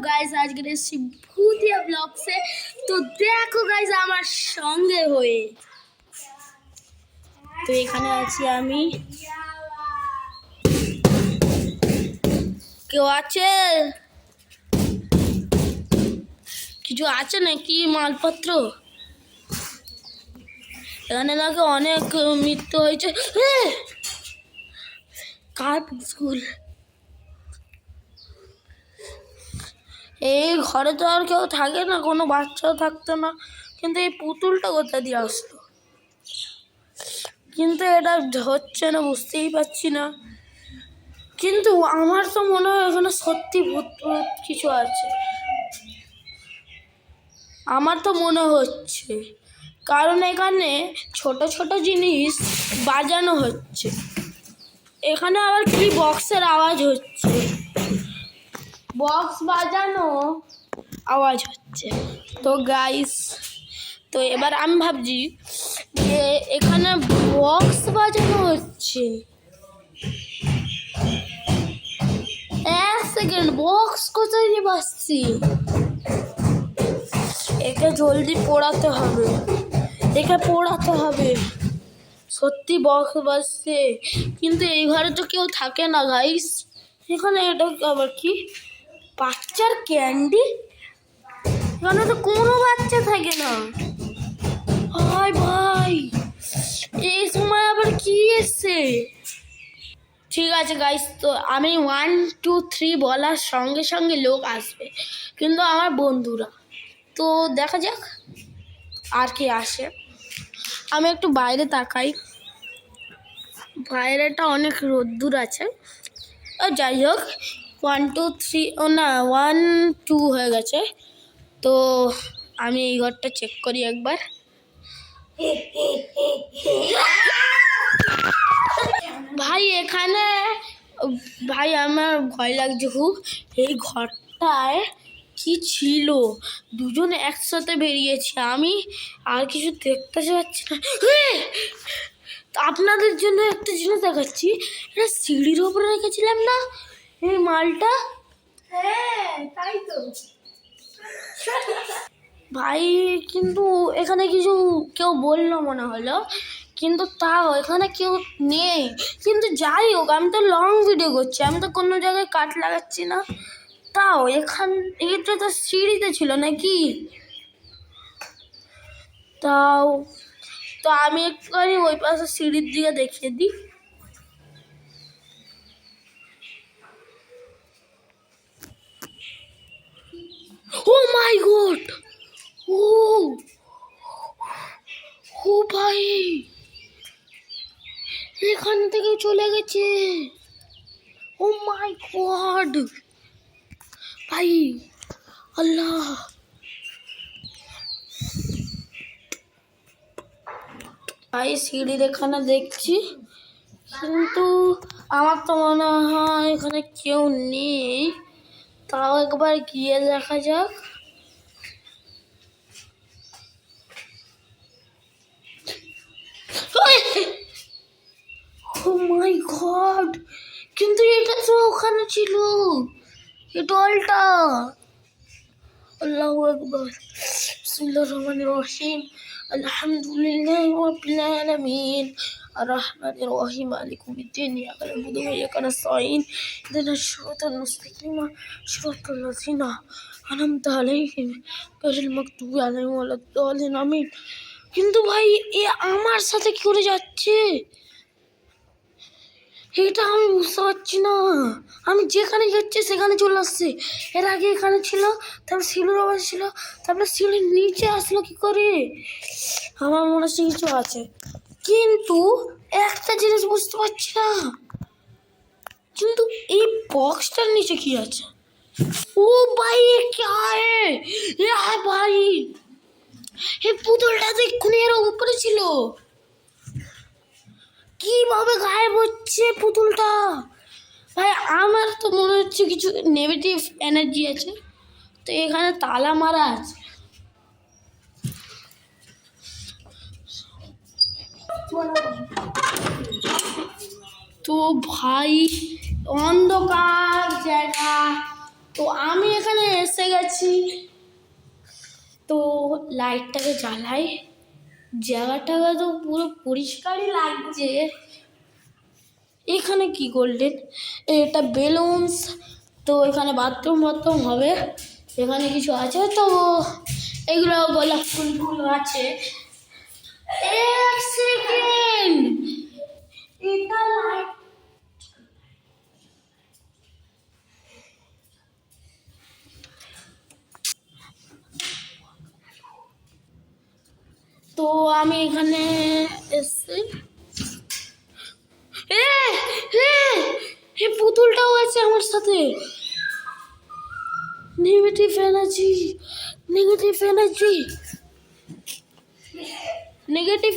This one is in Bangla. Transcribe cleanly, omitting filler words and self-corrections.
গাইস আজকে এসেছি ভূতিয়া ব্লগসে। তো দেখো গাইস আমার সঙ্গে হয়ে, তো এখানে আছি আমি। কেউ আছে? কিছু আছে নাকি মালপত্র? এখানে নাকি অনেক মৃত্যু হয়েছে। কার স্কুল? এই ঘরে তো আর কেউ থাকে না, কোনো বাচ্চাও থাকতো না, কিন্তু এই পুতুলটা কোথা দিয়ে আসলো? কিন্তু এটা হচ্ছে না, বুঝতেই পারছি না। কিন্তু আমার তো মনে হয় এখানে সত্যি ভূত কিছু আছে, আমার তো মনে হচ্ছে, কারণ এখানে ছোট ছোট জিনিস বাজানো হচ্ছে। এখানে আবার কি বক্সের আওয়াজ হচ্ছে, বক্স বাজানো আওয়াজ হচ্ছে। তো গাইস, তো এবার আমি ভাবছি যে এখানে বক্স বাজানো হচ্ছে। এক সেকেন্ড, বক্স কোথায় নিয়ে বাজছি? একে জলদি পোড়াতে হবে, একে পোড়াতে হবে। সত্যি বক্স বাজছে, কিন্তু এই ঘরে তো কেউ থাকে না গাইস। এখানে এটা আবার কি? বাচ্চার ক্যান্ডি? এখানে তো কোনো বাচ্চা থাকে না। হাই ভাই, এই সময় আবার কি এসছে? ঠিক আছে গাইস, তো আমি 1 2 3 বলার সঙ্গে সঙ্গে লোক আসবে, কিন্তু আমার বন্ধুরা। তো দেখা যাক আর কি আসে। আমি একটু বাইরে তাকাই, বাইরেটা অনেক রোদ্দুর আছে। যাই হোক, 1 2 3, ও না 1 2 হয়ে গেছে। তো আমি এই ঘরটা চেক করি একবার। ভাই এখানে, ভাই আমার ভয় লাগছে খুব। এই ঘরটায় কি ছিল? দুজন একসাথে বেরিয়েছি, আমি আর কিছু দেখতে পাচ্ছি না। আপনাদের জন্য একটা জিনিস দেখাচ্ছি, এটা সিঁড়ির ওপরে রেখেছিলাম না এই মালটা? হ্যাঁ তাই তো ভাই, কিন্তু এখানে কিছু কেউ বললো মনে হলো, কিন্তু তাও এখানে কেউ নেই। কিন্তু যাই হোক, আমি তো লং ভিডিও করছি, আমি তো কোনো জায়গায় কাট লাগাচ্ছি না। তাও এটা তো সিঁড়িতে ছিল নাকি? তাও তো আমি একটুখানি ওই পাশে সিঁড়ির দিকে দেখিয়ে দিই। ও মাই গড, ও ও ভাই, এখান থেকে চলে গেছে। ও মাই গড ভাই, আল্লাহ। ভাই সিঁড়ির এখানে দেখছি, কিন্তু আমার তো মনে হয় এখানে কেউ নেই। তাও একবার গিয়ে দেখা যাক। ও মাই গড, কিন্তু এটা তো ওখানে ছিল, এই ডলটা। আল্লাহু আকবার, বিসমিল্লাহির রহমানির রহিম, আলহামদুলিল্লাহি রাব্বিল আলামিন, আর-রাহমানির রহিম, মালিকি ইয়াউমিদ্দিন, ইয়াকা না'বুদু ওয়া ইয়াকা নাস্তাঈন, ইহদিনাস সিরাতাল মুস্তাকিম, সিরাতাল লাযিনা আন'আমতা আলাইহিম গায়রিল মাগদুবি আলাইহিম ওয়ালাদ-দাল্লিন, আমিন। কিন্তু ভাই এ আমার সাথে কি করে যাচ্ছে? এটা আমি বুঝতে পারছি না। আমি যেখানে যাচ্ছি সেখানে চলে আসছে। এর আগে এখানে ছিল, তারপর সিঁড়ির আওয়াজ ছিল, তারপরে সিঁড়ির নিচে আসলো কি করে? আমার মনে হচ্ছে কিছু আছে, কিন্তু একটা জিনিস বুঝতে পারছি না, কিন্তু এই বক্সটার নিচে কি আছে? ও ভাই क्या है? ভাই এই পুতুলটা তো এক্ষুনি এর উপরে ছিল, কিভাবে গায়েব হচ্ছে পুতুলটা? ভাই আমার তো মনে হচ্ছে কিছু নেগেটিভ এনার্জি আছে। তো এখানে তালা মারা আছে। তো ভাই অন্ধকার জায়গা, তো আমি এখানে এসে গেছি। তো লাইটটাকে জ্বালাই, জায়গাটা তো পুরো পরিষ্কারই লাগছে। এখানে কি করলেন? এটা বেলুনস, তো এখানে বাথরুম হবে। এখানে কিছু আছে তো, এগুলো গোলাপ ফুল আছে। এক সেকেন্ড, এটা লাইট। তো আমি এখানে এসছি। এই পুতুলটাও আছে আমার সাথে। Negative energy, negative energy, negative